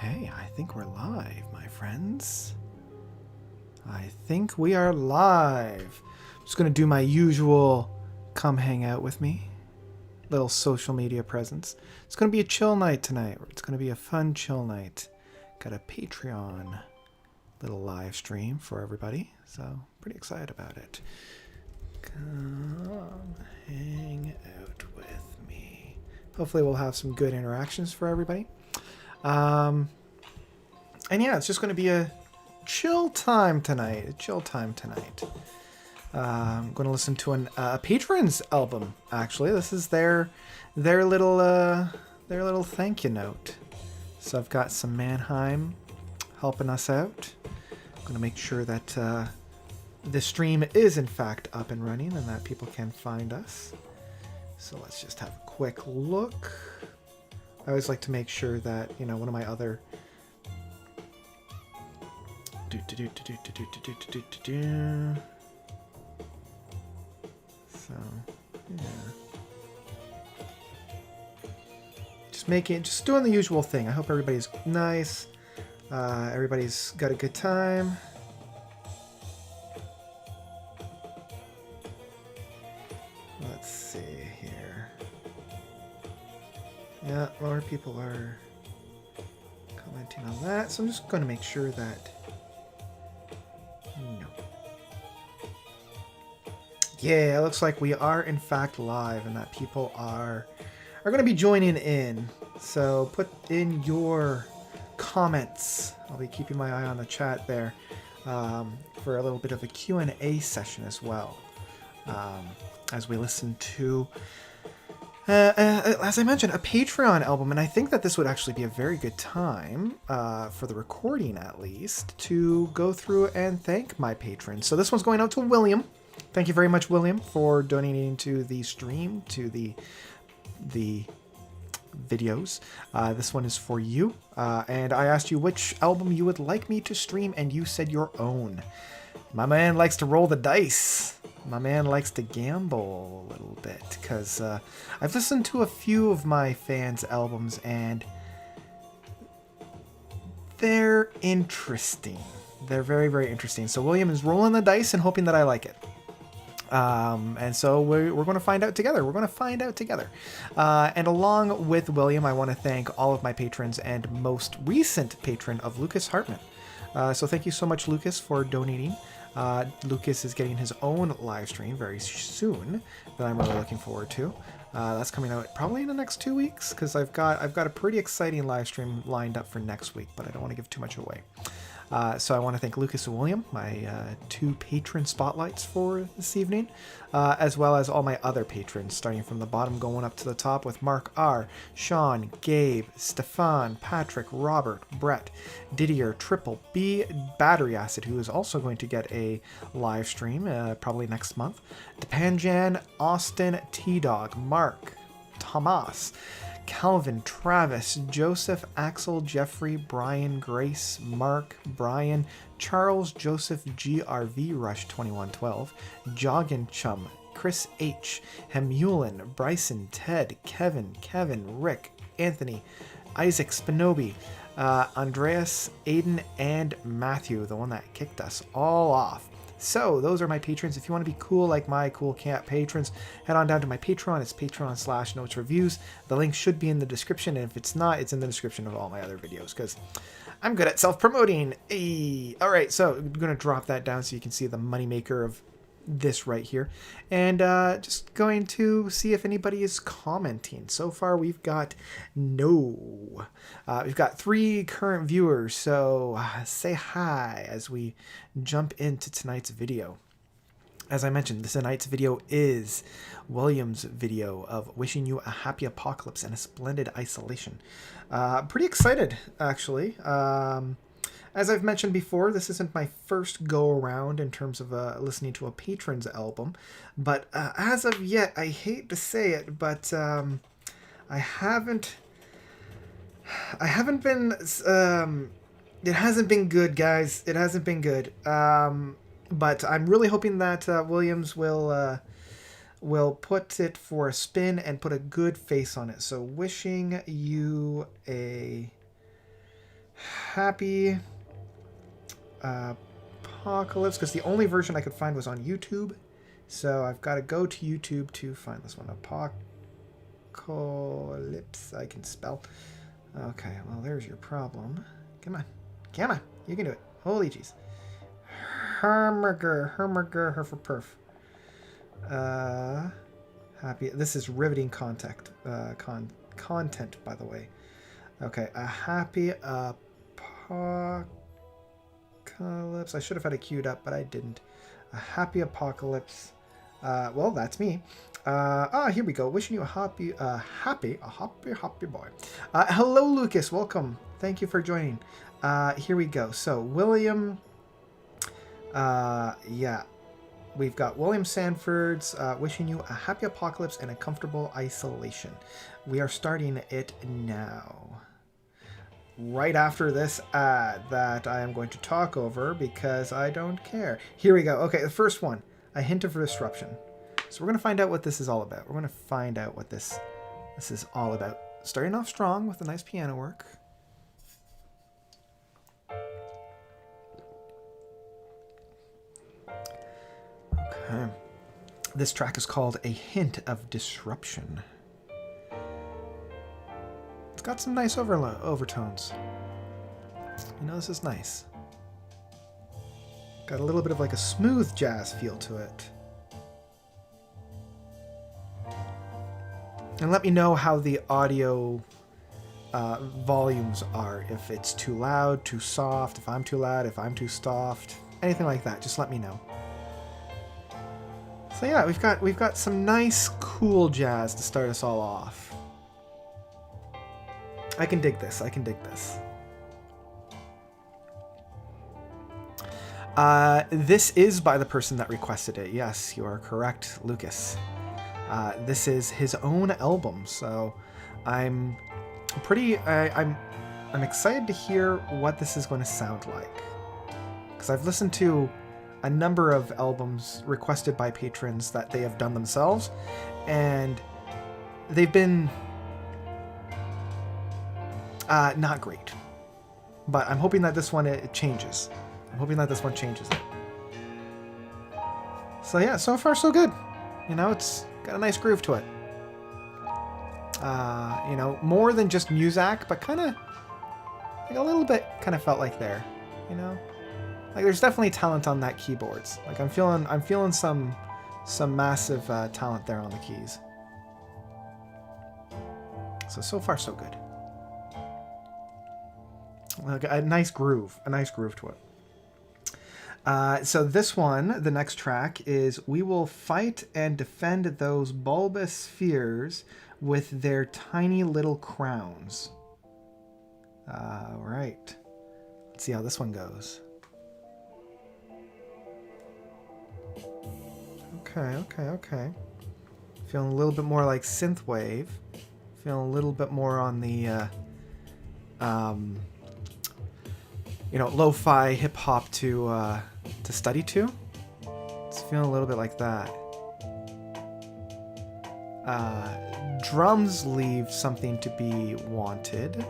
Okay, I think we're live, my friends. I think we are live. I'm just going to do my usual come hang out with me. Little social media presence. It's going to be a chill night tonight. It's going to be a fun chill night. Got a Patreon little live stream for everybody. So, pretty excited about it. Come hang out with me. Hopefully we'll have some good interactions for everybody. And yeah, it's just going to be a chill time tonight. I'm going to listen to a Patrons album. Actually, this is their little thank you note. So I've got some Mannheim helping us out. I'm going to make sure that the stream is in fact up and running and that people can find us. So let's just have a quick look. I always like to make sure that, you know, one of my other so yeah, just doing the usual thing. I hope everybody's nice, everybody's got a good time. Let's see here. Yeah, more people are commenting on that, so I'm just going to make sure that... No. Yeah, it looks like we are in fact live and that people are going to be joining in. So put in your comments. I'll be keeping my eye on the chat there for a little bit of a Q&A session as well. As we listen to... as I mentioned, a Patreon album, and I think that this would actually be a very good time, for the recording at least, to go through and thank my patrons. So this one's going out to William. Thank you very much, William, for donating to the stream, to the videos. This one is for you, and I asked you which album you would like me to stream, and you said your own. My man likes to roll the dice. My man likes to gamble a little bit, because I've listened to a few of my fans' albums, and they're interesting. They're very, very interesting. So William is rolling the dice and hoping that I like it. And so we're going to find out together. And along with William, I want to thank all of my patrons and most recent patron of Lucas Hartman. So thank you so much, Lucas, for donating. Lucas is getting his own live stream very soon that I'm really looking forward to. That's coming out probably in the next 2 weeks, because I've got a pretty exciting live stream lined up for next week, but I don't want to give too much away. So I want to thank Lucas and William, my two patron spotlights for this evening, as well as all my other patrons, starting from the bottom going up to the top with Mark R., Sean, Gabe, Stefan, Patrick, Robert, Brett, Didier, Triple B, Battery Acid, who is also going to get a live stream probably next month, Depanjan, Austin, T-Dog, Mark, Tomas, Calvin, Travis, Joseph, Axel, Jeffrey, Brian, Grace, Mark, Brian, Charles, Joseph, GRV, Rush 2112, Joggin Chum, Chris H, Hemulin, Bryson, Ted, Kevin, Rick, Anthony, Isaac Spinobi, Andreas, Aiden, and Matthew, the one that kicked us all off. So those are my patrons. If you want to be cool like my cool cat patrons, head on down to my Patreon. It's patreon.com/notesreviews. The link should be in the description, and if it's not, it's in the description of all my other videos, because I'm good at self-promoting. Hey. All right, so I'm going to drop that down so you can see the moneymaker of this right here, and just going to see if anybody is commenting. So far we've got no. We've got 3 current viewers, so say hi as we jump into tonight's video. As I mentioned, tonight's video is William's video of wishing you a happy apocalypse and a splendid isolation. Pretty excited, actually. As I've mentioned before, this isn't my first go-around in terms of listening to a patron's album, but as of yet, I hate to say it, but I haven't been... it hasn't been good, guys. It hasn't been good. But I'm really hoping that Williams will put it for a spin and put a good face on it. So wishing you a Happy Apocalypse, because the only version I could find was on YouTube. So I've got to go to YouTube to find this one. Apocalypse, I can spell. Okay, well, there's your problem. Come on. Come on. You can do it. Holy jeez. Hermerger, herferperf. Happy. This is riveting content, by the way. Okay, a happy apocalypse. I should have had it queued up, but I didn't. A happy apocalypse. Well, that's me. Here we go. Wishing you a happy boy. Hello, Lucas. Welcome. Thank you for joining. Here we go. So, William. Yeah. We've got William Sanford's wishing you a happy apocalypse and a comfortable isolation. We are starting it now. Right after this ad that I am going to talk over because I don't care. Here we go. Okay, the first one. A hint of disruption. So we're going to find out what this is all about. We're going to find out what this is all about. Starting off strong with a nice piano work. Okay. This track is called A Hint of Disruption. It's got some nice overtones. You know, this is nice. Got a little bit of like a smooth jazz feel to it. And let me know how the audio volumes are. If it's too loud, too soft, if I'm too loud, if I'm too soft, anything like that. Just let me know. So yeah, we've got some nice, cool jazz to start us all off. I can dig this. I can dig this. This is by the person that requested it. Yes, you are correct, Lucas. This is his own album, so I'm excited to hear what this is going to sound like. Because I've listened to a number of albums requested by patrons that they have done themselves, and they've been not great. But I'm hoping that this one it changes. I'm hoping that this one changes it. So yeah, so far so good. You know, it's got a nice groove to it. You know, more than just Muzak, but kind of like a little bit kind of felt like there. You know, like there's definitely talent on that keyboards. Like I'm feeling some massive talent there on the keys. So far so good. Like a nice groove to it. So this one, the next track is We Will Fight and Defend Those Bulbous Spheres with Their Tiny Little Crowns. Right. Let's see how this one goes. Okay. Feeling a little bit more like synthwave. Feeling a little bit more on the you know, lo-fi hip-hop to study to. It's feeling a little bit like that. Drums leave something to be wanted.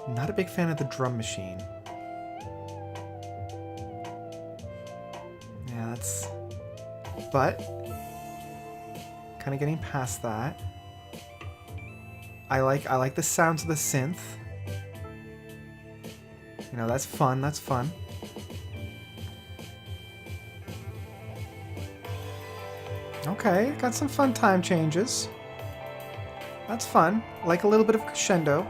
Not a big fan of the drum machine. Yeah, that's... But, kind of getting past that. I like the sounds of the synth. You know, that's fun. Okay, got some fun time changes. That's fun. Like a little bit of crescendo.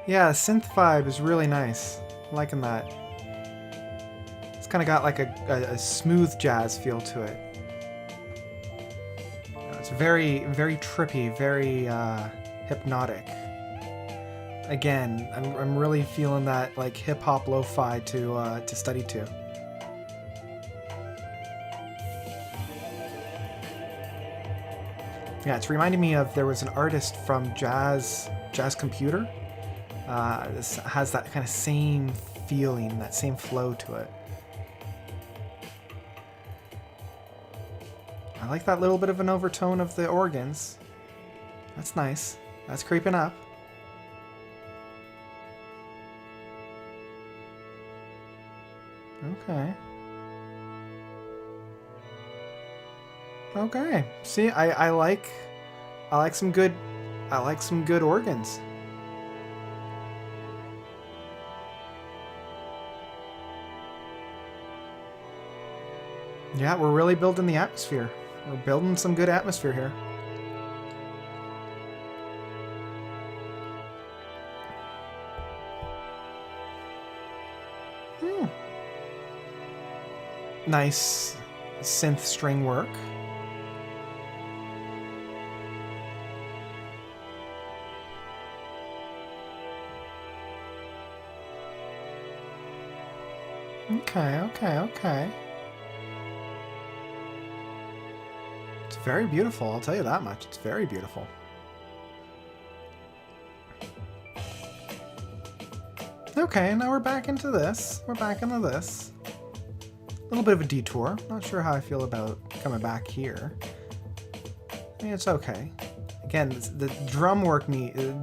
Yeah, synth vibe is really nice. I'm liking that. It's kind of got like a smooth jazz feel to it. It's very, very trippy, very hypnotic. Again, I'm really feeling that like hip hop lo-fi to study to. Yeah, it's reminding me of there was an artist from Jazz Computer. This has that kind of same feeling, that same flow to it. I like that little bit of an overtone of the organs. That's nice. That's creeping up. Okay. Okay. See, I like some good organs. Yeah, we're really building the atmosphere. We're building some good atmosphere here. Nice synth string work. Okay. It's very beautiful, I'll tell you that much. It's very beautiful. Okay, now we're back into this. We're back into this. A little bit of a detour. Not sure how I feel about coming back here. I mean, it's okay. Again, the drum work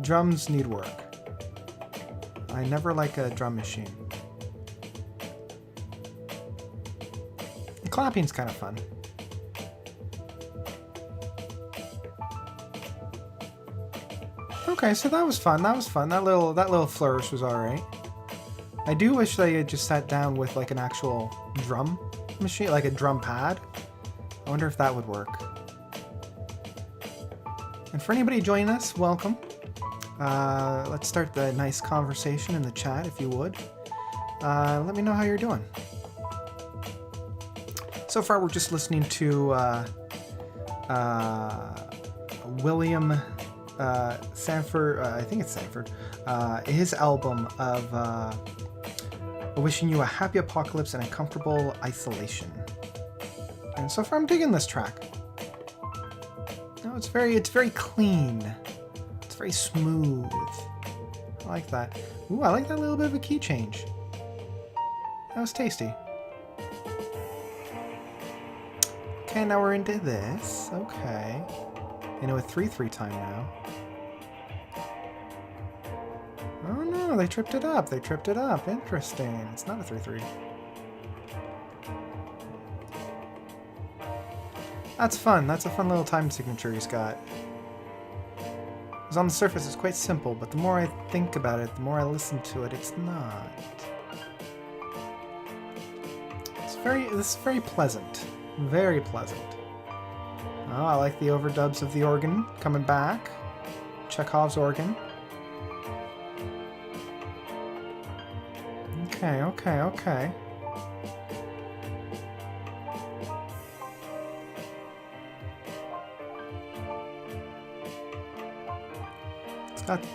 drums need work. I never like a drum machine. The clapping's kind of fun. Okay, so that was fun. That was fun. That little flourish was all right. I do wish they had just sat down with like an actual drum machine, like a drum pad. I wonder if that would work. And for anybody joining us, welcome. Let's start the nice conversation in the chat, if you would. Let me know how you're doing. So far, we're just listening to William Sanford, I think it's Sanford, his album of wishing you a happy apocalypse and a comfortable isolation. And so far I'm digging this track. No, it's very clean. It's very smooth. I like that. Ooh, I like that little bit of a key change. That was tasty. Okay, now we're into this. Okay. Into a 3/3 time now. Oh no, they tripped it up. They tripped it up. Interesting. It's not a 3/3. That's fun. That's a fun little time signature he's got. Because on the surface it's quite simple, but the more I think about it, the more I listen to it, it's not. This is very pleasant. Very pleasant. Oh, I like the overdubs of the organ coming back. Chekhov's organ. Okay.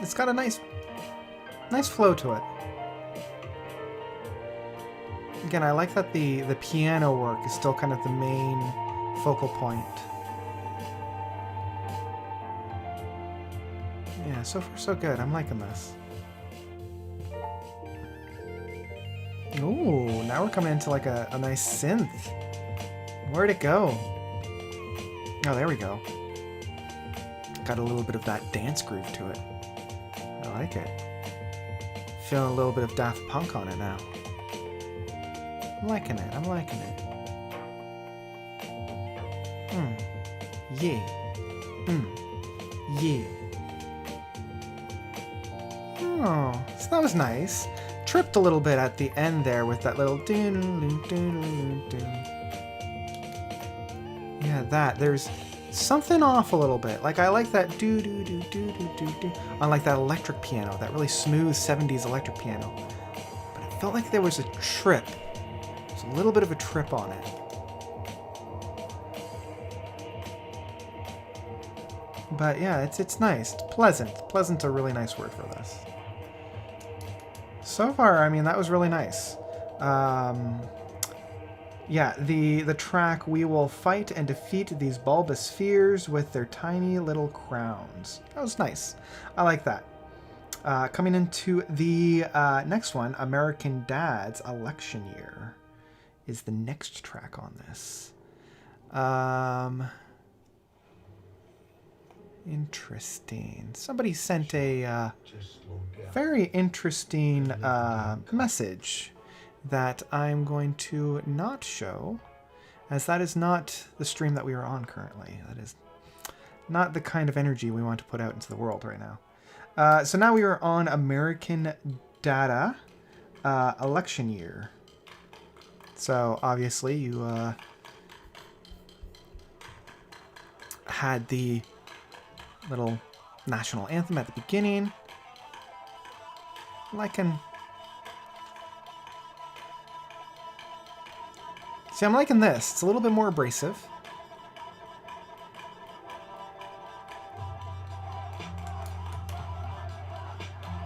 It's got a nice flow to it. Again, I like that the piano work is still kind of the main focal point. Yeah, so far so good. I'm liking this. Ooh, now we're coming into like a nice synth. Where'd it go? Oh, there we go. Got a little bit of that dance groove to it. I like it. Feeling a little bit of Daft Punk on it now. I'm liking it. Yeah. Yeah. Oh, so that was nice. Tripped a little bit at the end there with that little yeah, there's something off a little bit. Like I like that unlike that electric piano, that really smooth 70s electric piano. But it felt like there was a trip. There's a little bit of a trip on it. But yeah, it's nice. It's pleasant. Pleasant's a really nice word for this. So far, I mean, that was really nice. Yeah, the track, we will fight and defeat these bulbous spheres with their tiny little crowns. That was nice. I like that. Coming into the next one, American Dad's Election Year is the next track on this. Interesting. Somebody sent a very interesting message that I'm going to not show, as that is not the stream that we are on currently. That is not the kind of energy we want to put out into the world right now. So now we are on American data election year. So obviously you had the little national anthem at the beginning. See, I'm liking this. It's a little bit more abrasive.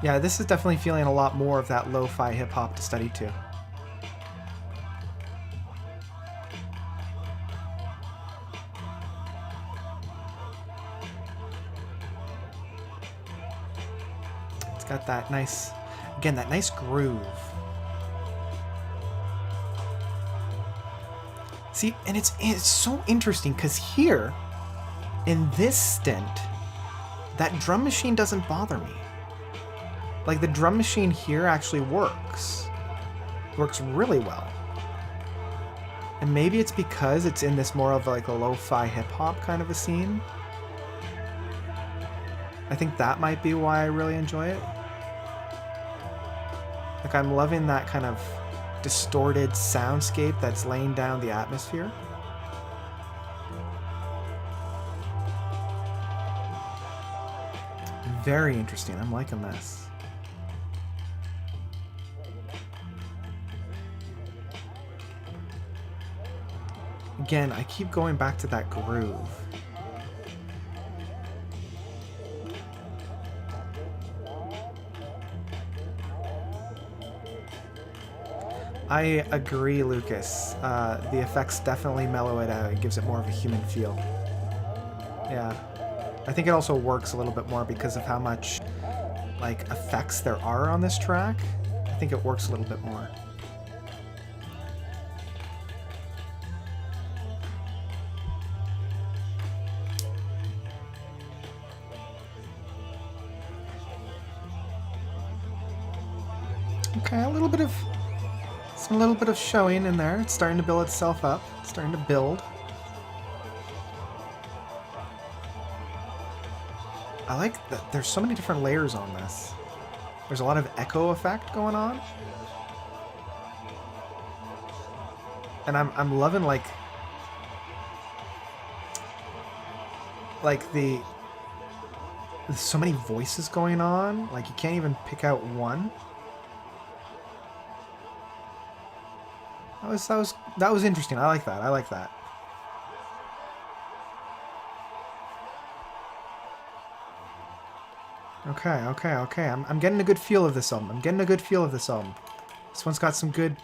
Yeah, this is definitely feeling a lot more of that lo-fi hip-hop to study to. It's got that nice, again, that nice groove. See, and it's so interesting because here, in this stint, that drum machine doesn't bother me. Like, the drum machine here actually works. Works really well. And maybe it's because it's in this more of like a lo-fi hip-hop kind of a scene. I think that might be why I really enjoy it. Like, I'm loving that kind of distorted soundscape that's laying down the atmosphere. Very interesting. I'm liking this. Again, I keep going back to that groove. I agree, Lucas. The effects definitely mellow it out. It gives it more of a human feel. Yeah. I think it also works a little bit more because of how much, like, effects there are on this track. I think it works a little bit more. Okay, a little bit of showing in there. It's starting to build itself up. It's starting to build. I like that there's so many different layers on this. There's a lot of echo effect going on. And I'm loving like there's so many voices going on. Like, you can't even pick out one. That was interesting. I like that. I like that. Okay. I'm getting a good feel of this album. This one's got some good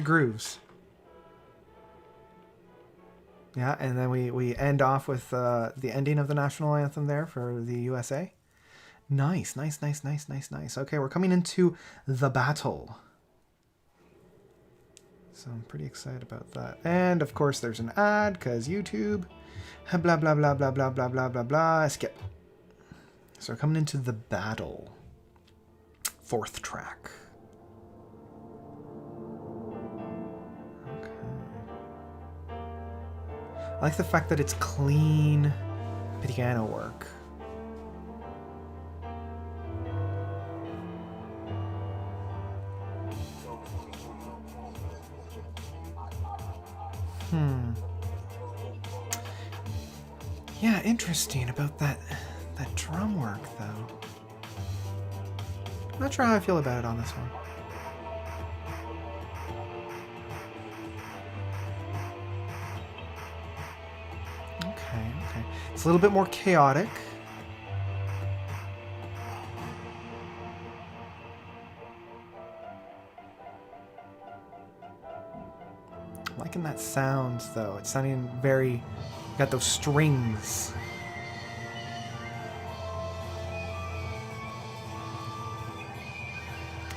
grooves. Yeah, and then we end off with the ending of the national anthem there for the USA. Nice. Okay, we're coming into the battle. So I'm pretty excited about that. And of course there's an ad, because YouTube. Blah, blah, blah, blah, blah, blah, blah, blah, blah. Skip. So we're coming into the battle. 4th track. Okay. I like the fact that it's clean piano work. Yeah, interesting about that drum work, though. I'm not sure how I feel about it on this one. Okay. It's a little bit more chaotic. I'm liking that sound, though. It's sounding very... Got those strings.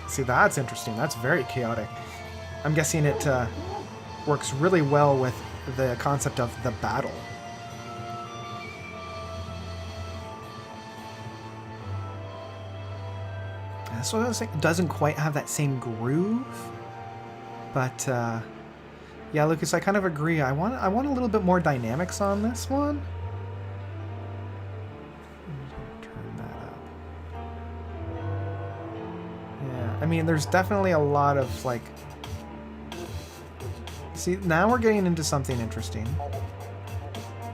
See, that's interesting. That's very chaotic. I'm guessing it works really well with the concept of the battle. That's what I was saying. It doesn't quite have that same groove, but yeah, Lucas, I kind of agree. I want a little bit more dynamics on this one. I'm just gonna turn that up. Yeah, I mean, there's definitely a lot of like. See, now we're getting into something interesting.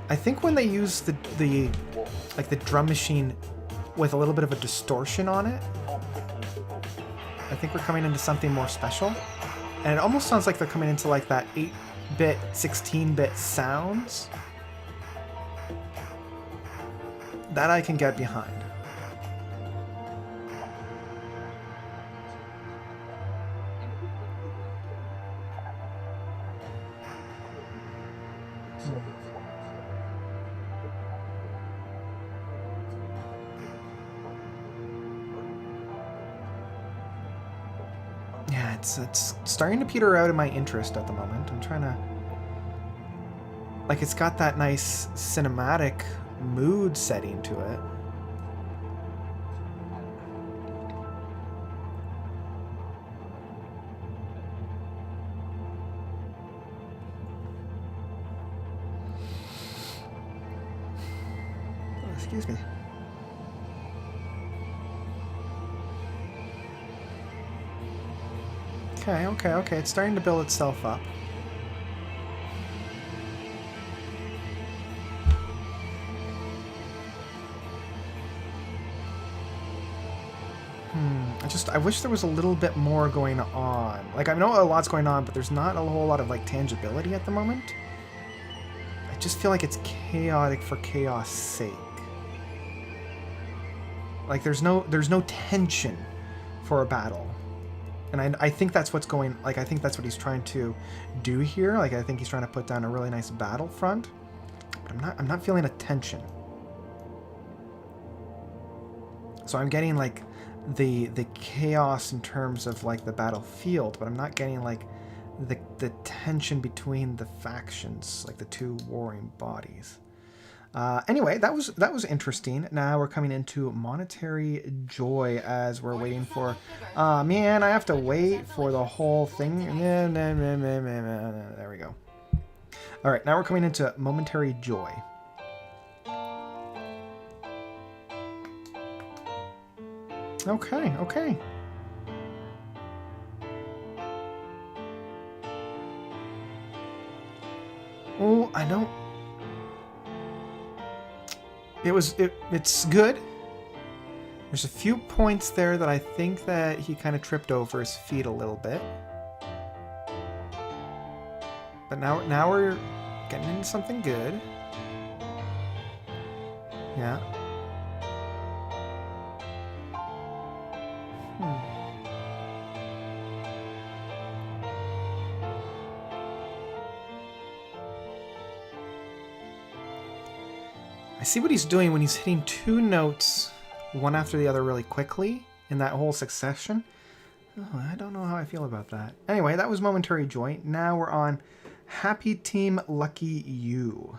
I think when they use the drum machine with a little bit of a distortion on it, I think we're coming into something more special. And it almost sounds like they're coming into like that 8-bit, 16-bit sounds that I can get behind. Yeah, it's starting to peter out in my interest at the moment. I'm trying to... Like, it's got that nice cinematic mood setting to it. Oh, excuse me. Okay. It's starting to build itself up. I wish there was a little bit more going on. Like, I know a lot's going on, but there's not a whole lot of, like, tangibility at the moment. I just feel like it's chaotic for chaos' sake. Like, there's no tension for a battle. And I think that's what's going... Like, I think that's what he's trying to do here. Like, I think he's trying to put down a really nice battlefront. But I'm not feeling a tension. So I'm getting, like... the chaos in terms of like the battlefield, but I'm not getting like the tension between the factions, like the two warring bodies. Anyway, that was interesting. Now we're coming into Momentary Joy as we're waiting for... man, I have to wait for the whole thing. There we go. All right, now we're coming into Momentary Joy. Okay. Oh, I don't... It's good. There's a few points there that I think that he kind of tripped over his feet a little bit. But now we're getting into something good. Yeah. I see what he's doing when he's hitting two notes, one after the other really quickly, in that whole succession. Oh, I don't know how I feel about that. Anyway, that was Momentary Joy. Now we're on Happy Team Lucky You.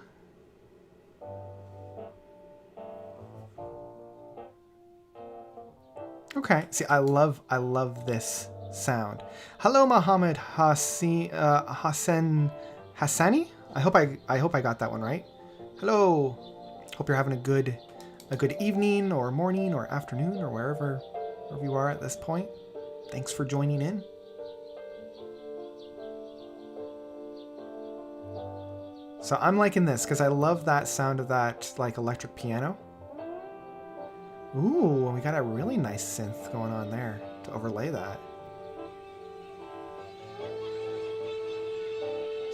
Okay, see, I love this sound. Hello, Mohammed Hassani. I hope I got that one right. Hello. Hope you're having a good evening or morning or afternoon or wherever you are at this point. Thanks for joining in. So I'm liking this because I love that sound of that like electric piano. Ooh, we got a really nice synth going on there to overlay that.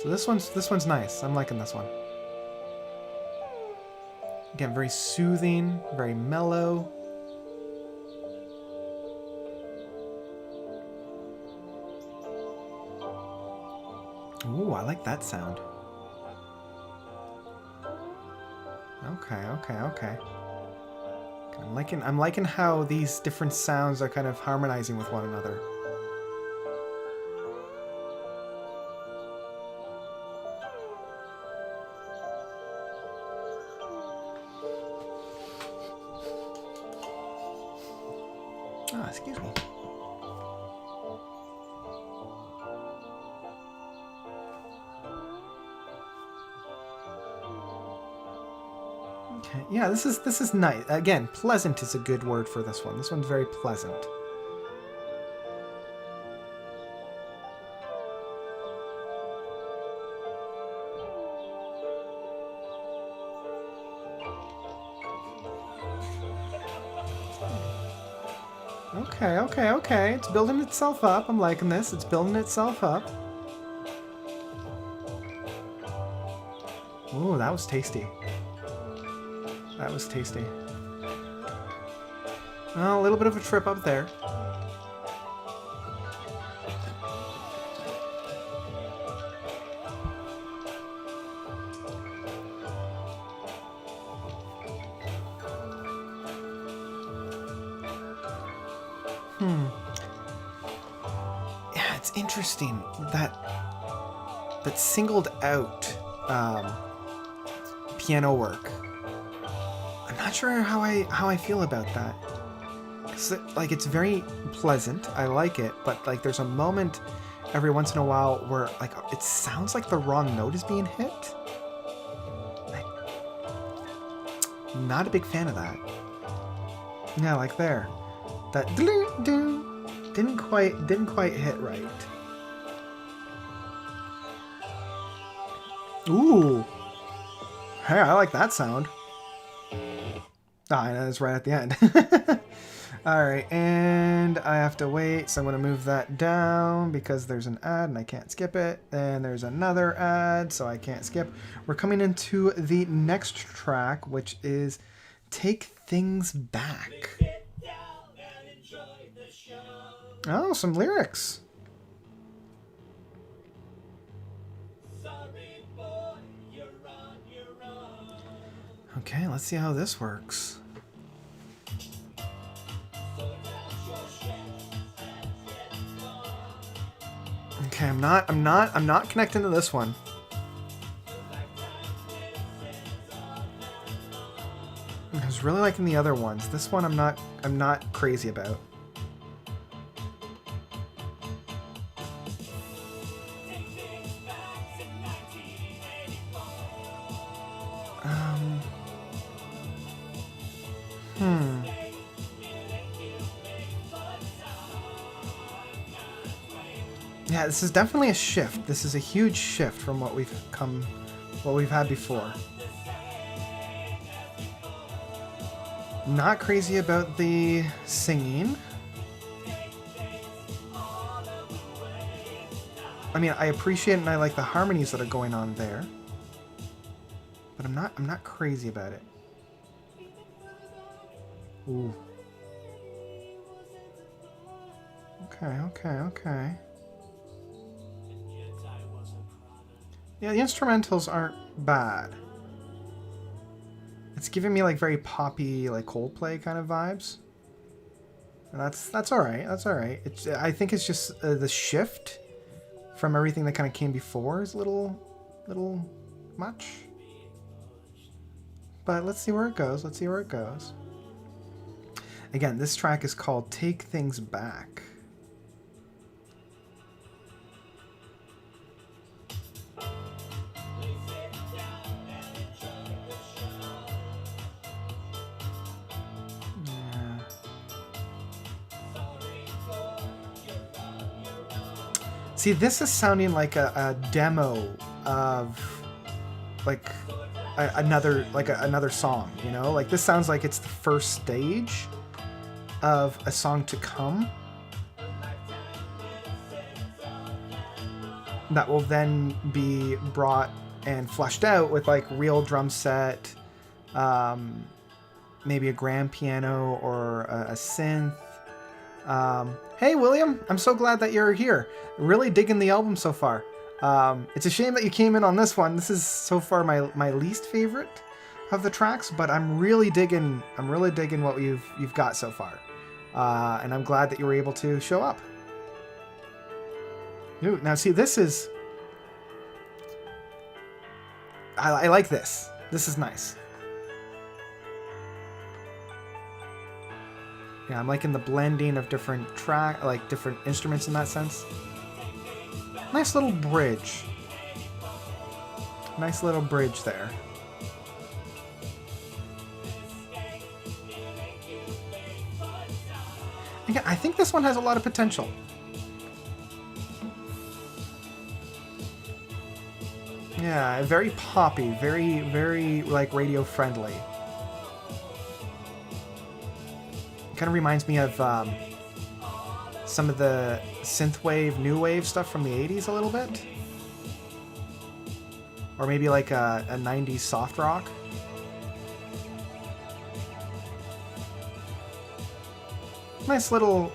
So this one's nice. I'm liking this one. Again, very soothing, very mellow. Ooh, I like that sound. Okay. I'm liking how these different sounds are kind of harmonizing with one another. Excuse me. Okay, yeah, this is nice. Again, pleasant is a good word for this one. This one's very pleasant. Okay, okay, okay. It's building itself up. I'm liking this. It's building itself up. Ooh, that was tasty. That was tasty. Well, a little bit of a trip up there. Yeah, it's interesting that singled out piano work. I'm not sure how I feel about that. Like, it's very pleasant. I like it, but like there's a moment every once in a while where like it sounds like the wrong note is being hit. I'm not a big fan of that. Yeah, like there. That didn't quite hit right. Ooh. Hey, I like that sound. Ah, that's right at the end. Alright, and I have to wait, so I'm going to move that down because there's an ad and I can't skip it. And there's another ad, so I can't skip. We're coming into the next track, which is Take Things Back. Oh, some lyrics. Okay, let's see how this works. Okay, I'm not connecting to this one. I was really liking the other ones. This one I'm not crazy about. Yeah, this is definitely a shift. This is a huge shift from what we've had before. Not crazy about the singing. I mean, I appreciate and I like the harmonies that are going on there. But I'm not crazy about it. Ooh. Okay. Yeah, the instrumentals aren't bad. It's giving me like very poppy, like Coldplay kind of vibes. And that's all right. That's all right. I think it's just the shift from everything that kind of came before is a little much. But let's see where it goes. Let's see where it goes. Again, this track is called Take Things Back. See, this is sounding like a demo of like another song, you know? Like this sounds like it's the first stage of a song to come that will then be brought and fleshed out with like real drum set, maybe a grand piano or a synth. Hey William, I'm so glad that you're here. Really digging the album so far. It's a shame that you came in on this one. This is so far my least favorite of the tracks, but I'm really digging what you've got so far. And I'm glad that you were able to show up. Ooh, now see, this is I like this. This is nice. Yeah, I'm liking the blending of different different instruments in that sense. Nice little bridge. Nice little bridge there. Again, I think this one has a lot of potential. Yeah, very poppy, very like radio friendly. Kind of reminds me of some of the synthwave, new wave stuff from the 80s a little bit. Or maybe like a 90s soft rock. Nice little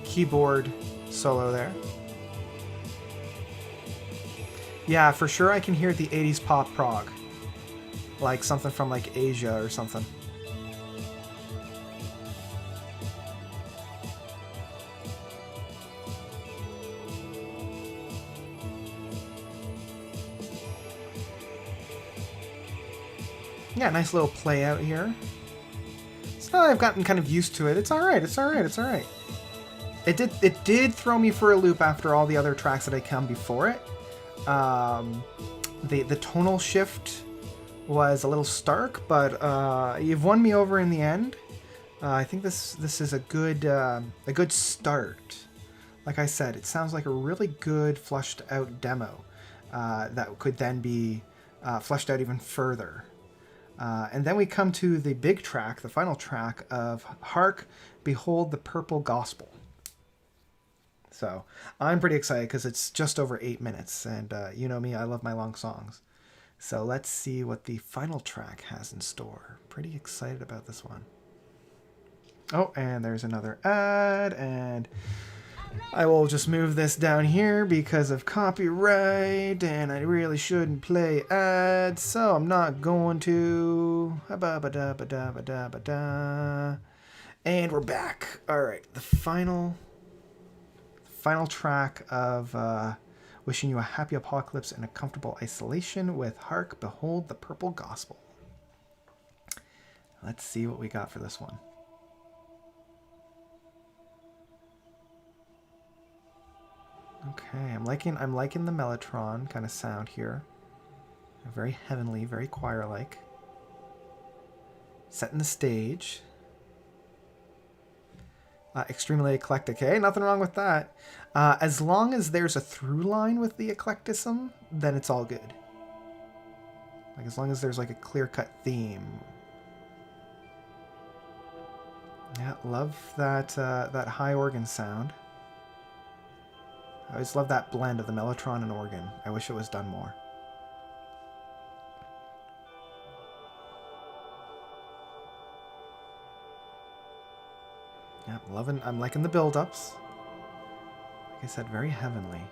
keyboard solo there. Yeah, for sure I can hear the 80s pop prog. Like something from like Asia or something. Yeah, nice little play out here. So now that I've gotten kind of used to it, it's alright, it's alright, it's alright. It did throw me for a loop after all the other tracks that had come before it. The tonal shift was a little stark, but you've won me over in the end. I think this is a good start. Like I said, it sounds like a really good fleshed out demo that could then be fleshed out even further. And then we come to the big track, the final track of Hark, Behold the Purple Gospel. So I'm pretty excited because it's just over 8 minutes, and you know me, I love my long songs. So let's see what the final track has in store. Pretty excited about this one. Oh, and there's another ad, and I will just move this down here because of copyright, and I really shouldn't play ads, so I'm not going to. And we're back. All right, the final track of wishing you a happy apocalypse and a comfortable isolation with Hark, Behold the Purple Gospel. Let's see what we got for this one. Okay, I'm liking the Mellotron kind of sound here. Very heavenly, very choir-like. Setting the stage. Extremely eclectic. Hey, nothing wrong with that. As long as there's a through line with the eclecticism, then it's all good. Like as long as there's like a clear-cut theme. Yeah, love that that high organ sound. I always love that blend of the Mellotron and organ. I wish it was done more. Yeah, I'm liking the build-ups. Like I said, very heavenly.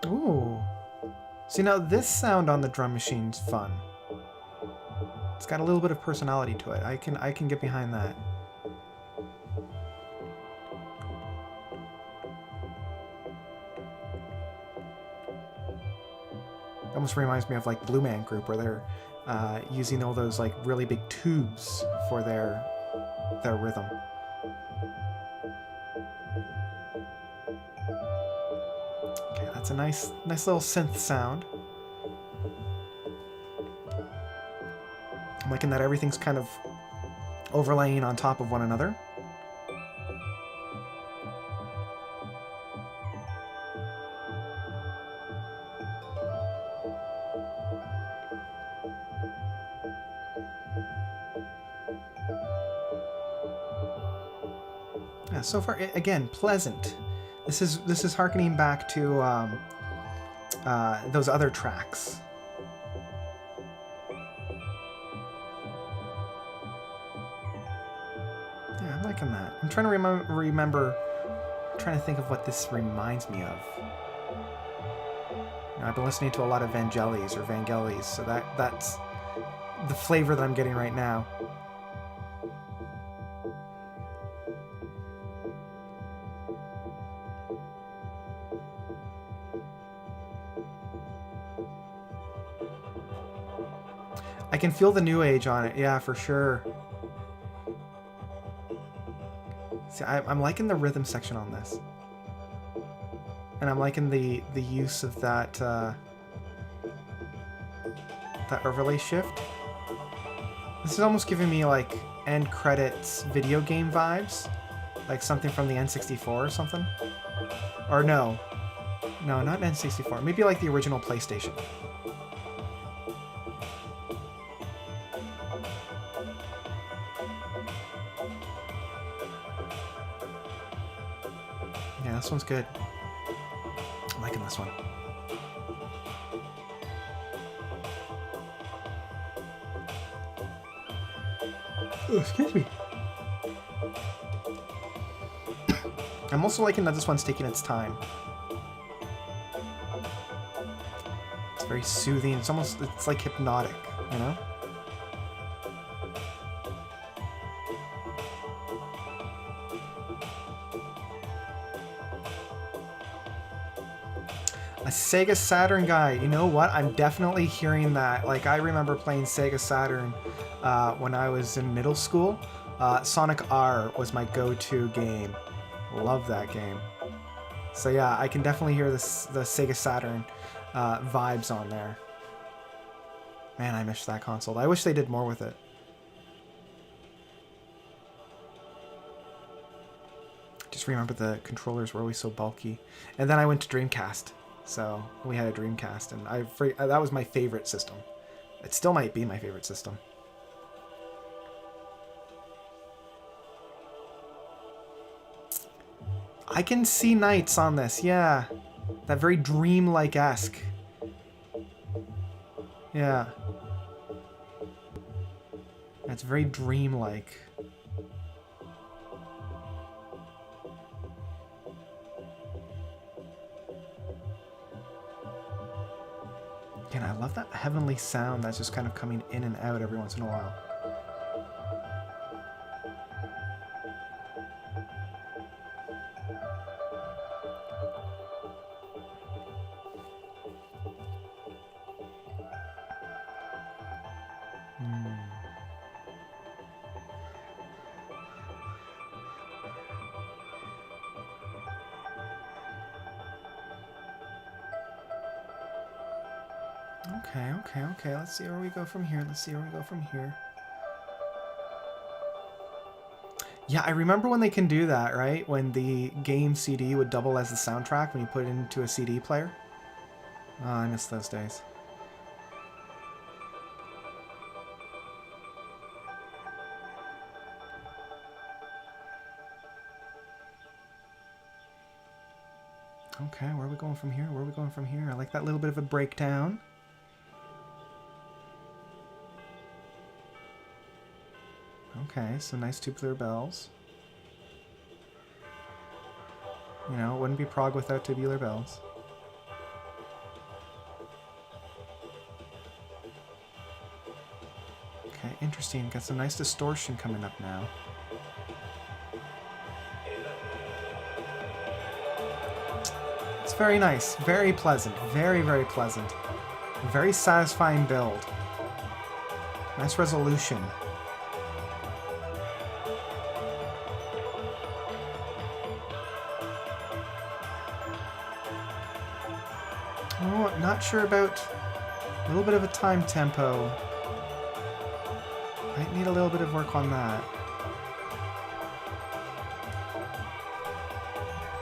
Ooh. See, now this sound on the drum machine's fun. It's got a little bit of personality to it. I can get behind that. It almost reminds me of like Blue Man Group, where they're using all those like really big tubes for their rhythm. Okay, that's a nice little synth sound. I'm liking that everything's kind of overlaying on top of one another. Yeah, so far, again, pleasant. This is harkening back to those other tracks. Yeah, I'm liking that. I'm trying to remember, trying to think of what this reminds me of. You know, I've been listening to a lot of Vangelis or Vangelis, so that's the flavor that I'm getting right now. can feel the new age on it. Yeah, for sure. See, I'm liking the rhythm section on this. And I'm liking the use of that that overlay shift. This is almost giving me like end credits video game vibes. Like something from the N64 or something. Or no. No, not N64. Maybe like the original PlayStation. Yeah, this one's good. I'm liking this one. Oh, excuse me. I'm also liking that this one's taking its time. It's very soothing. It's like hypnotic, you know? A Sega Saturn guy. You know what? I'm definitely hearing that. Like, I remember playing Sega Saturn when I was in middle school. Sonic R was my go-to game. Love that game. So yeah, I can definitely hear the Sega Saturn vibes on there. Man, I miss that console. I wish they did more with it. Just remember the controllers were always so bulky. And then I went to Dreamcast. So we had a Dreamcast, and that was my favorite system. It still might be my favorite system. I can see nights on this, yeah. That very dreamlike-esque. Yeah. That's very dreamlike. Again, I love that heavenly sound that's just kind of coming in and out every once in a while. Okay, let's see where we go from here. Yeah, I remember when they can do that, right? When the game CD would double as the soundtrack when you put it into a CD player. Oh, I miss those days. Okay, where are we going from here? I like that little bit of a breakdown. Okay, so nice tubular bells. You know, it wouldn't be prog without tubular bells. Okay, interesting. Got some nice distortion coming up now. It's very nice. Very pleasant. Very, very pleasant. Very satisfying build. Nice resolution. Oh, not sure about a little bit of a time tempo. Might need a little bit of work on that.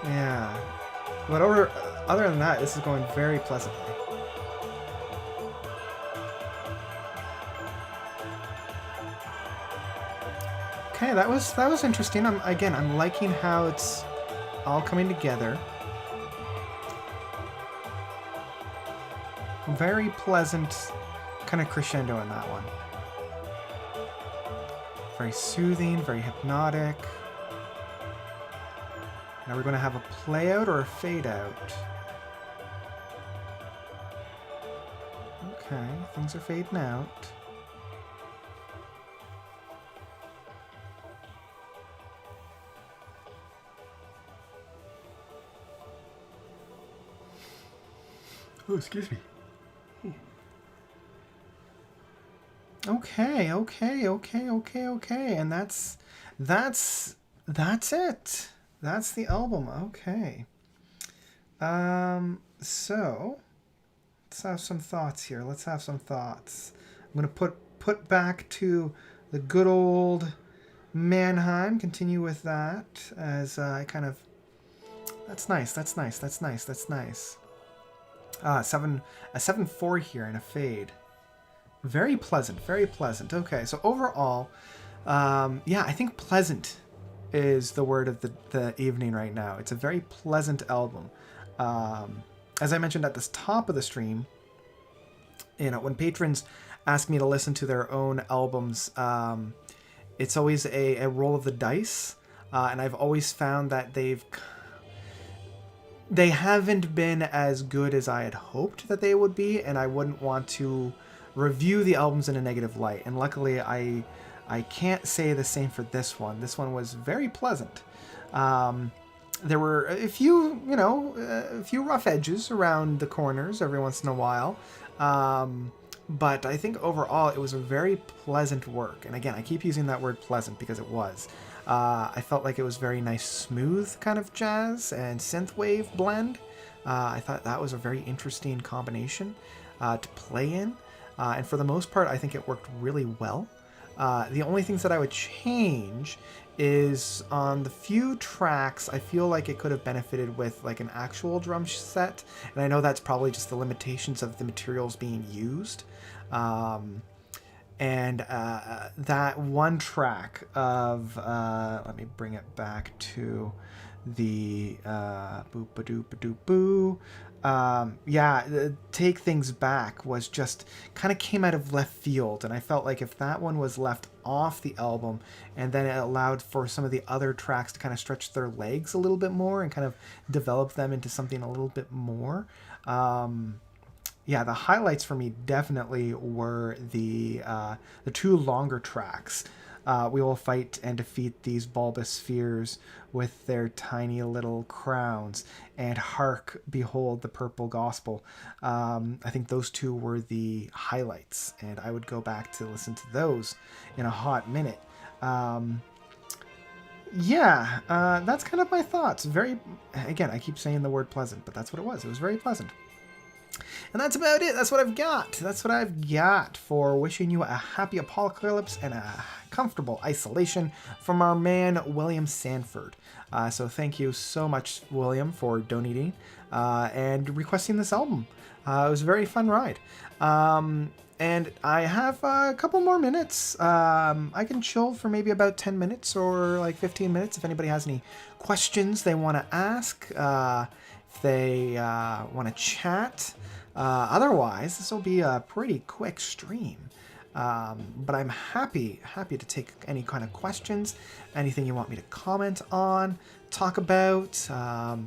Yeah. But other than that, this is going very pleasantly. Okay, that was interesting. I'm liking how it's all coming together. Very pleasant kind of crescendo in that one. Very soothing, very hypnotic. Now we're going to have a play out or a fade out. Okay, things are fading out. Oh, excuse me. Okay, okay, okay, okay, okay. And that's it. That's the album. Okay. So let's have some thoughts here. Let's have some thoughts. I'm gonna put back to the good old Mannheim. Continue with that as I kind of. That's nice. That's nice. That's nice. That's nice. A 7/4 here and a fade. Very pleasant. Very pleasant. Okay, so overall, yeah, I think pleasant is the word of the evening right now. It's a very pleasant album. As I mentioned at the top of the stream, when patrons ask me to listen to their own albums, it's always a roll of the dice, and I've always found that they haven't been as good as I had hoped that they would be, and I wouldn't want to review the albums in a negative light. And luckily, I can't say the same for this one. This one was very pleasant. There were a few, a few rough edges around the corners every once in a while. But I think overall it was a very pleasant work. And again, I keep using that word pleasant because it was. I felt like it was very nice, smooth kind of jazz and synthwave blend. I thought that was a very interesting combination to play in. And for the most part, I think it worked really well. The only things that I would change is on the few tracks, I feel like it could have benefited with like an actual drum set. And I know that's probably just the limitations of the materials being used. That one track of, let me bring it back to the boop-a-doop-a-doop-boo. Take Things Back was just kind of came out of left field, and I felt like if that one was left off the album and then it allowed for some of the other tracks to kind of stretch their legs a little bit more and kind of develop them into something a little bit more. The highlights for me definitely were the two longer tracks. We will fight and defeat these bulbous spheres with their tiny little crowns, and hark, behold the purple gospel. I think those two were the highlights, and I would go back to listen to those in a hot minute. That's kind of my thoughts. Again, I keep saying the word pleasant, but that's what it was. It was very pleasant. And that's about it. That's what I've got. That's what I've got for wishing you a happy apocalypse and a comfortable isolation from our man, William Sanford. So thank you so much, William, for donating and requesting this album. It was a very fun ride. And I have a couple more minutes. I can chill for maybe about 10 minutes or like 15 minutes if anybody has any questions they want to ask, if they want to chat. Otherwise, this will be a pretty quick stream. But I'm happy to take any kind of questions, anything you want me to comment on, talk about. I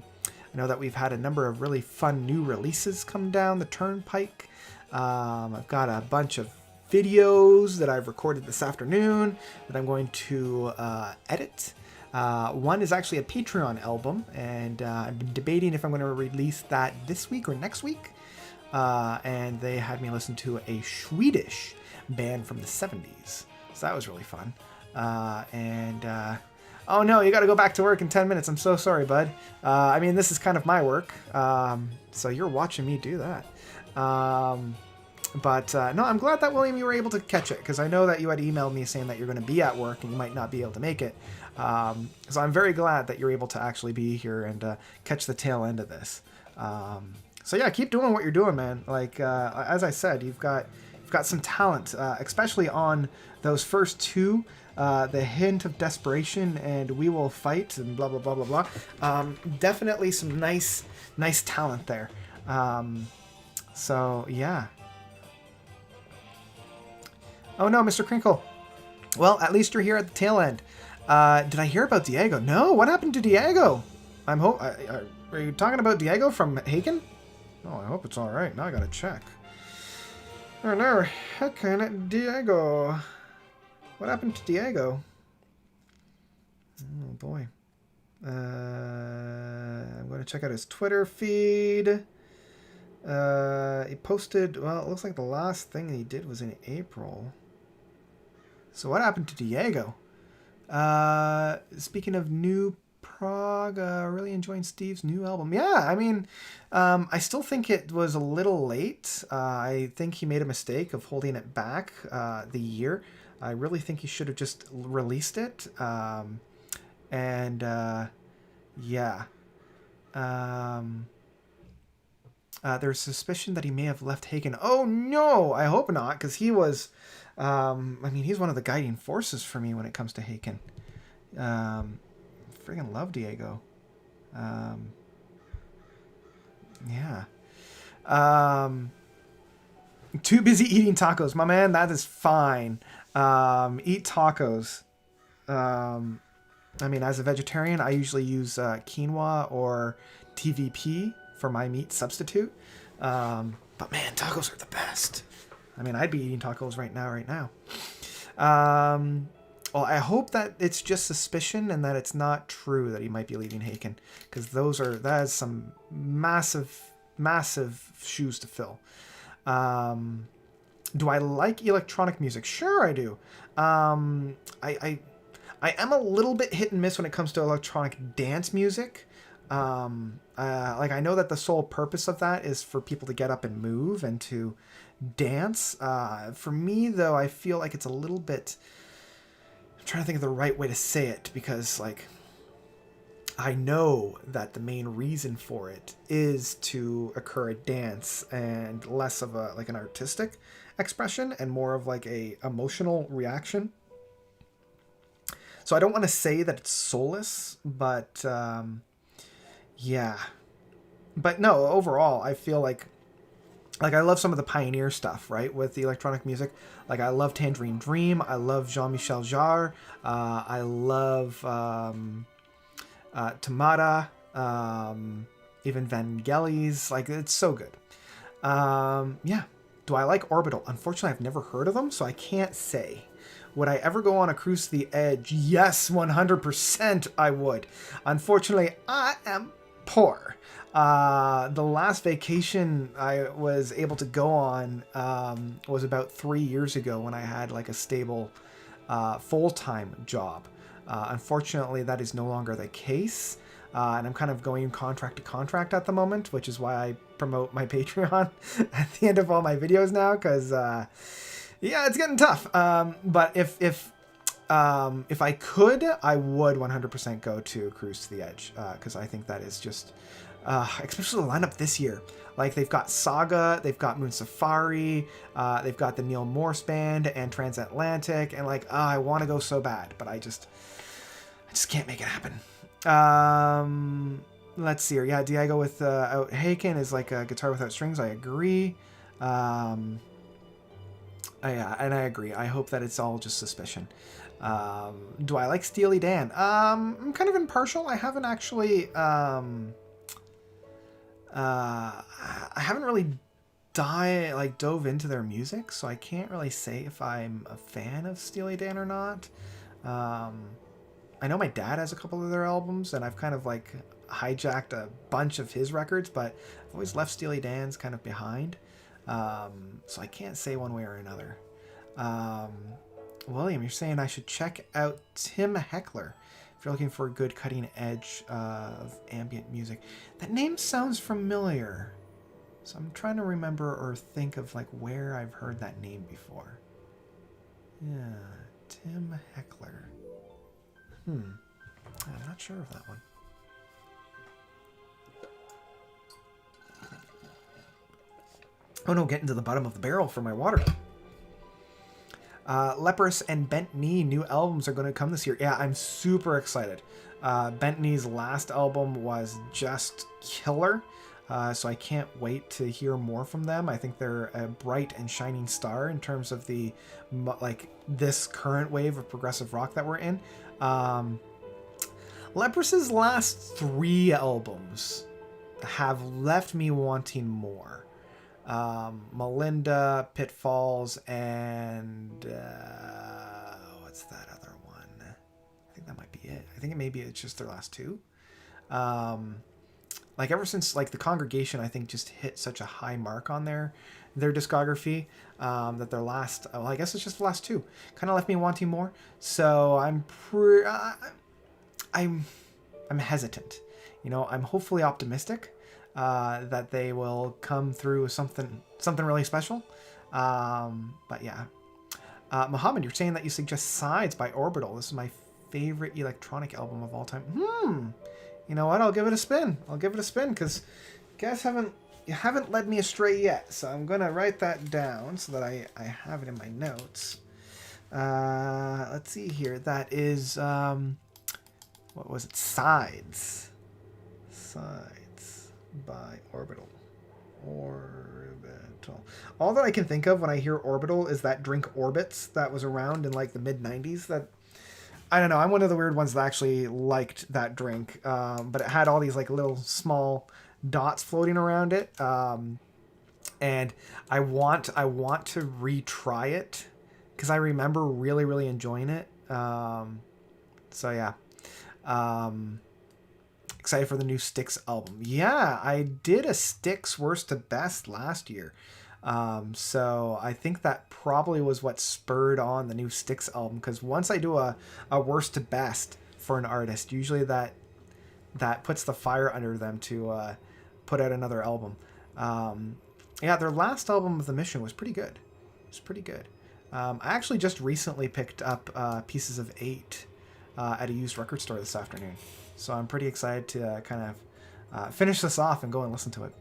know that we've had a number of really fun new releases come down the turnpike. I've got a bunch of videos that I've recorded this afternoon that I'm going to edit. One is actually a Patreon album, and I've been debating if I'm going to release that this week or next week. And they had me listen to a Swedish band from the 70s. So that was really fun. Oh no, you got to go back to work in 10 minutes. I'm so sorry, bud. I mean, this is kind of my work. So you're watching me do that. No, I'm glad that, William, you were able to catch it, because I know that you had emailed me saying that you're going to be at work and you might not be able to make it. So I'm very glad that you're able to actually be here and catch the tail end of this. So yeah, keep doing what you're doing, man. Like, as I said, you've got some talent, especially on those first two, the hint of desperation and we will fight and blah, blah, blah, blah, blah. Definitely some nice talent there. So yeah. Oh no, Mr. Crinkle. Well, at least you're here at the tail end. Did I hear about Diego? No, what happened to Diego? Are you talking about Diego from Haken? Oh, I hope it's all right. Now I gotta check. Oh no, Haken Diego. What happened to Diego? Oh boy. I'm going to check out his Twitter feed. He posted, well, it looks like the last thing he did was in April. So what happened to Diego? Speaking of new prog, really enjoying Steve's new album. Yeah, I mean, I still think it was a little late. I think he made a mistake of holding it back the year. I really think he should have just released it. And yeah. There's suspicion that he may have left Hagen. Oh no, I hope not, because he was, I mean, he's one of the guiding forces for me when it comes to Haken. Friggin' love Diego. Yeah. Too busy eating tacos, my man. That is fine. Eat tacos. I mean, as a vegetarian, I usually use quinoa or TVP for my meat substitute. But man, tacos are the best. I mean, I'd be eating tacos right now. Well, I hope that it's just suspicion and that it's not true that he might be leaving Haken, because that is some massive shoes to fill. Do I like electronic music? Sure, I do. I am a little bit hit and miss when it comes to electronic dance music. Like, I know that the sole purpose of that is for people to get up and move and to dance. For me, though, I feel like it's a little bit... I'm trying to think of the right way to say it, because, like, I know that the main reason for it is to occur a dance and less of an artistic expression and more of like a emotional reaction. So I don't want to say that it's soulless, but yeah. But no, overall, I feel like I love some of the pioneer stuff, right, with the electronic music. Like, I love Tangerine Dream. I love Jean-Michel Jarre. I love Tamada, even Vangelis. Like, it's so good. Yeah. Do I like Orbital? Unfortunately, I've never heard of them, so I can't say. Would I ever go on a cruise to the edge? Yes, 100% I would. Unfortunately, I am poor. The last vacation I was able to go on was about 3 years ago, when I had like a stable full-time job. Unfortunately, that is no longer the case. And I'm kind of going contract to contract at the moment, which is why I promote my Patreon at the end of all my videos now, because yeah, it's getting tough. But if I could, I would 100% go to Cruise to the Edge, because I think that is just, especially the lineup this year. Like, they've got Saga, they've got Moon Safari, they've got the Neil Morse Band and Transatlantic, and like, I want to go so bad, but I just can't make it happen. Let's see here. Yeah, Diego with Haken is like a guitar without strings. I agree. Yeah, and I agree. I hope that it's all just suspicion. Do I like Steely Dan? I'm kind of impartial. I haven't actually I haven't really dove into their music, so I can't really say if I'm a fan of Steely Dan or not. I know my dad has a couple of their albums, and I've kind of like hijacked a bunch of his records, but I've always left Steely Dan's kind of behind. So I can't say one way or another. William, you're saying I should check out Tim Heckler if you're looking for a good cutting edge of ambient music. That name sounds familiar, so I'm trying to remember or think of like where I've heard that name before. Yeah, Tim Heckler. I'm not sure of that one. Oh no, getting to the bottom of the barrel for my water. Leprous and Bent Knee new albums are going to come this year. Yeah, I'm super excited. Bent Knee's last album was just killer, so I can't wait to hear more from them. I think they're a bright and shining star in terms of the this current wave of progressive rock that we're in. Leprous's last 3 albums have left me wanting more. Melinda, Pitfalls, and what's that other one? I think that might be it. I think it's just their last 2. Like, ever since like The Congregation, I think just hit such a high mark on there, their discography. That their last, well, I guess it's just the last two, kind of left me wanting more. So I'm hesitant. You know, I'm hopefully optimistic that they will come through with something really special. But yeah. Mohammed, you're saying that you suggest Sides by Orbital. This is my favorite electronic album of all time. You know what? I'll give it a spin. Because you guys haven't led me astray yet. So I'm going to write that down so that I have it in my notes. Let's see here. That is, what was it? Sides by Orbital. All that I can think of when I hear Orbital is that drink Orbits that was around in like the mid-90s. That, I don't know, I'm one of the weird ones that actually liked that drink. But it had all these like little small dots floating around it. And I want to retry it because I remember really, really enjoying it. So yeah. Excited for the new Styx album. Yeah, I did a Styx worst to best last year. So I think that probably was what spurred on the new Styx album, because once I do a worst to best for an artist, usually that puts the fire under them to put out another album. Yeah, their last album of The Mission was pretty good. I actually just recently picked up Pieces of 8 at a used record store this afternoon. So I'm pretty excited to kind of finish this off and go and listen to it.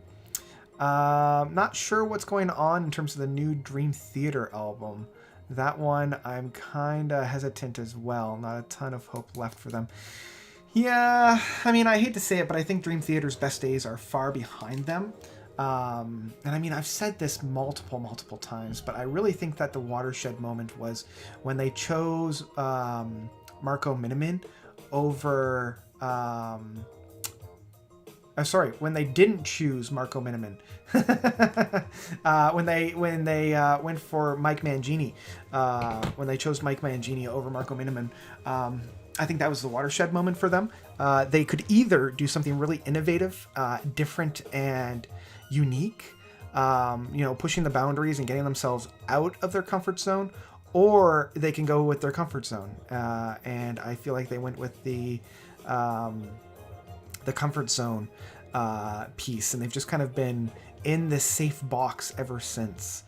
Not sure what's going on in terms of the new Dream Theater album. That one I'm kind of hesitant as well. Not a ton of hope left for them. Yeah, I mean, I hate to say it, but I think Dream Theater's best days are far behind them. And I mean, I've said this multiple times, but I really think that the watershed moment was when they chose Marco Miniman over... when they didn't choose Marco Miniman. when they went for Mike Mangini. When they chose Mike Mangini over Marco Miniman. I think that was the watershed moment for them. They could either do something really innovative, different, and unique, pushing the boundaries and getting themselves out of their comfort zone, or they can go with their comfort zone. And I feel like they went with the comfort zone piece, and they've just kind of been in this safe box ever since,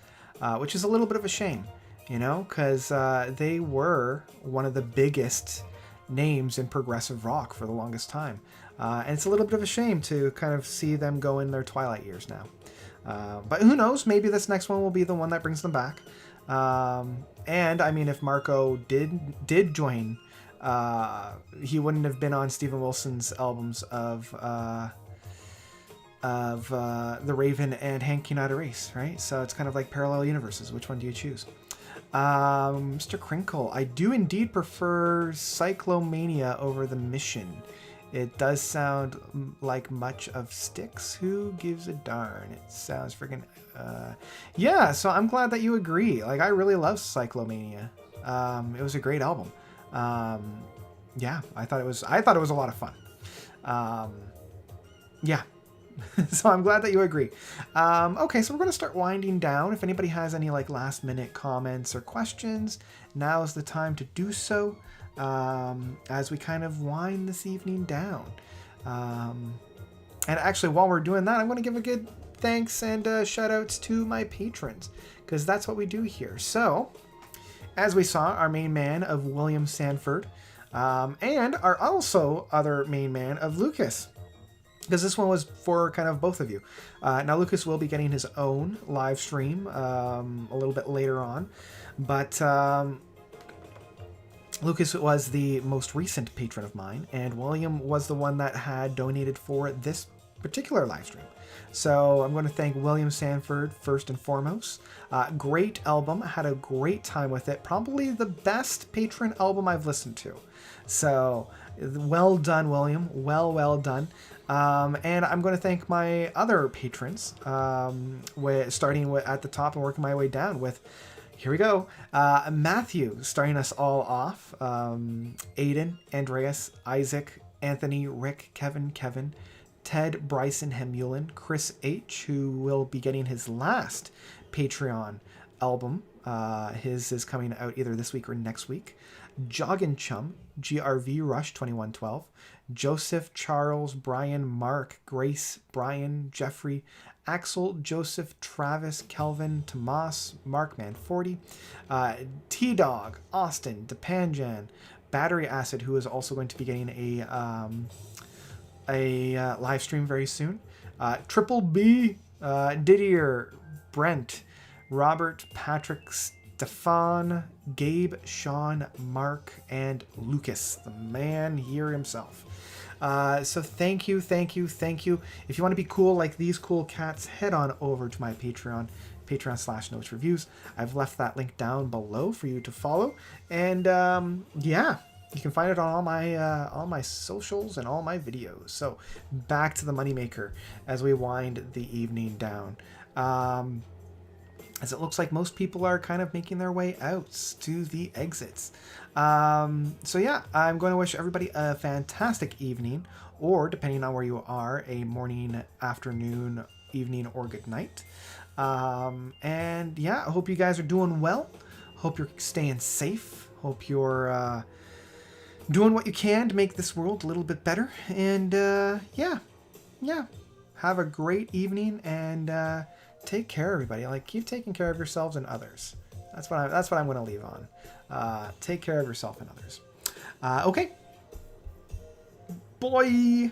which is a little bit of a shame, because they were one of the biggest names in progressive rock for the longest time. And it's a little bit of a shame to kind of see them go in their twilight years now. But who knows? Maybe this next one will be the one that brings them back. And I mean, if Marco did join, he wouldn't have been on Steven Wilson's albums of The Raven and Hank United Race, right? So it's kind of like parallel universes. Which one do you choose? Mr. Crinkle, I do indeed prefer Cyclomania over The Mission. It does sound like much of Styx. Who gives a darn? It sounds friggin'... yeah, so I'm glad that you agree. Like, I really love Cyclomania. It was a great album. Yeah, I thought it was a lot of fun. Yeah. So I'm glad that you agree. Okay, so we're going to start winding down. If anybody has any like last minute comments or questions, now is the time to do so, as we kind of wind this evening down. And actually, while we're doing that, I'm going to give a good thanks and shout outs to my patrons, because that's what we do here. So, as we saw, our main man of William Sanford, and our also other main man of Lucas, because this one was for kind of both of you. Now, Lucas will be getting his own live stream a little bit later on, but Lucas was the most recent patron of mine, and William was the one that had donated for this particular live stream. So I'm going to thank William Sanford first and foremost. Great album. Had a great time with it. Probably the best patron album I've listened to. So well done, William. Well done. And I'm going to thank my other patrons, starting at the top and working my way down with, here we go, Matthew, starting us all off, Aiden, Andreas, Isaac, Anthony, Rick, Kevin, Ted, Bryson, Hemulin, Chris H., who will be getting his last Patreon album. His is coming out either this week or next week. Joggin' Chum, GRV Rush 2112, Joseph, Charles, Brian, Mark, Grace, Brian, Jeffrey, Axel, Joseph, Travis, Kelvin, Tomas, Markman 40, T-Dog, Austin, Depanjan, Battery Acid, who is also going to be getting a live stream very soon, Triple B, Didier, Brent, Robert, Patrick, Stefan, Gabe, Sean, Mark, and Lucas, the man here himself. So thank you. If you want to be cool like these cool cats, head on over to my Patreon, patreon.com/notesreviews. I've left that link down below for you to follow. And yeah, you can find it on all my socials and all my videos. So back to the moneymaker as we wind the evening down. As it looks like most people are kind of making their way out to the exits. So yeah, I'm going to wish everybody a fantastic evening, or depending on where you are, a morning, afternoon, evening, or good night. And yeah, I hope you guys are doing well. Hope you're staying safe. Hope you're doing what you can to make this world a little bit better. And yeah, have a great evening, and take care, everybody. Like, keep taking care of yourselves and others. That's what I'm going to leave on. Take care of yourself and others. Okay. Bye.